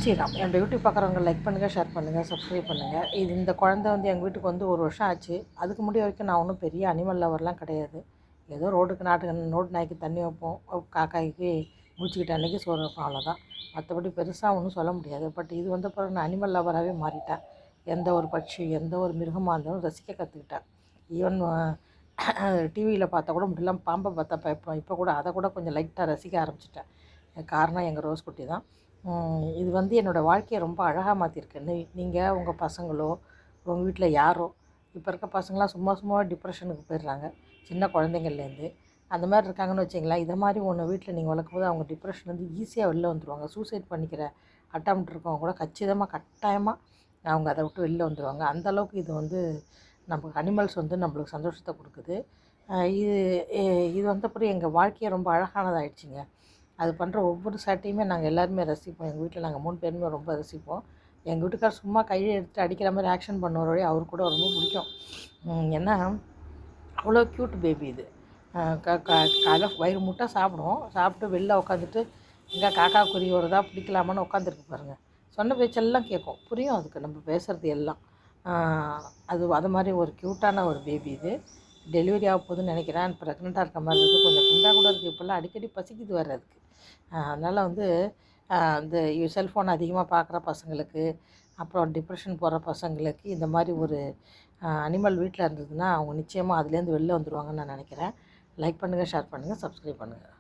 ஸ்ரீராம். என்னோடய யூடியூப் பார்க்குறவங்க லைக் பண்ணுங்கள், ஷேர் பண்ணுங்கள், சப்ஸ்கிரைப் பண்ணுங்கள். இந்த குழந்தை எங்கள் வீட்டுக்கு ஒரு வருஷம் ஆச்சு. அதுக்கு முடிய வரைக்கும் நான் ஒன்றும் பெரிய அனிமல் லவர்லாம் கிடையாது. ஏதோ ரோட்டுக்கு ரோடு நாய்க்கு தண்ணி வைப்போம், காக்காய்க்கு மூச்சுக்கிட்ட அன்றைக்கி சோறு வைப்போம், அவ்வளோதான். மற்றபடி பெருசாக ஒன்றும் சொல்ல முடியாது. பட் இது பிறகு நான் அனிமல் லவராகவே மாறிட்டேன். எந்த ஒரு பட்சி, எந்த ஒரு மிருகமாக இருந்தாலும் ரசிக்க கற்றுக்கிட்டேன். ஈவன் டிவியில் பார்த்தா கூட முடியலாம், பாம்பை பார்த்தா பயப்போம். இப்போ கூட அதை கூட கொஞ்சம் லைட்டாக ரசிக்க ஆரம்பிச்சிட்டேன். காரணம் எங்கள் ரோஸ் குட்டி தான். இது என்னோடய வாழ்க்கையை ரொம்ப அழகாக மாற்றிருக்கு. நீங்கள் உங்கள் பசங்களோ உங்கள் வீட்டில் யாரோ இப்போ இருக்க பசங்களாம் சும்மா டிப்ரெஷனுக்கு போயிடுறாங்க, சின்ன குழந்தைங்கள்லேருந்து. அந்த மாதிரி இருக்காங்கன்னு வச்சிங்களேன். இதை மாதிரி ஒன்று வீட்டில் நீங்கள் வளர்க்கும்போது அவங்க டிப்ரெஷன் ஈஸியாக வெளில வந்துடுவாங்க. சூசைட் பண்ணிக்கிற அட்டம்ப்ட் இருக்கவங்க கூட கட்டாயமாக அவங்க அதை விட்டு வெளில வந்துடுவாங்க. அந்தளவுக்கு இது நமக்கு அனிமல்ஸ் நம்மளுக்கு சந்தோஷத்தை கொடுக்குது. இது இது வந்தப்பறம் எங்கள் வாழ்க்கையை ரொம்ப அழகானதாகிடுச்சிங்க. அது பண்ணுற ஒவ்வொரு சேட்டையுமே நாங்கள் எல்லாருமே ரசிப்போம். எங்கள் வீட்டில் நாங்கள் 3 பேருமே ரொம்ப ரசிப்போம். எங்கள் வீட்டுக்கார் சும்மா கையை எடுத்து அடிக்கிற மாதிரி ஆக்ஷன் பண்ணுவார். அவருக்கு கூட ரொம்ப பிடிக்கும். ஏன்னா அவ்வளோ க்யூட் பேபி இது. காலை வயிறு முட்டை சாப்பிடும். சாப்பிட்டு வெளில உட்காந்துட்டு எங்கே காக்கா குருவி வருதா பிடிக்கலாமான்னு உட்காந்துருக்கு பாருங்கள். சொன்ன பேச்செல்லாம் கேட்கும், புரியும் அதுக்கு நம்ம பேசுகிறது எல்லாம். அது மாதிரி ஒரு க்யூட்டான ஒரு பேபி இது. டெலிவரி ஆக போகுதுன்னு நினைக்கிறேன். ப்ரெக்னெண்ட்டாக இருக்க மாதிரி இருக்குது. கொஞ்சம் குண்டாக கூட இருக்குது. இப்போல்லாம் அடிக்கடி பசிக்குது வர்றதுக்கு. அதனால் இந்த செல்ஃபோன் அதிகமாக பார்க்குற பசங்களுக்கு, அப்புறம் டிப்ரெஷன் போகிற பசங்களுக்கு இந்த மாதிரி ஒரு அனிமல் வீட்டில் இருந்ததுன்னா அவங்க நிச்சயமாக அதுலேருந்து வெளில வந்துடுவாங்கன்னு நான் நினைக்கிறேன். லைக் பண்ணுங்கள், ஷேர் பண்ணுங்கள், சப்ஸ்கிரைப் பண்ணுங்கள்.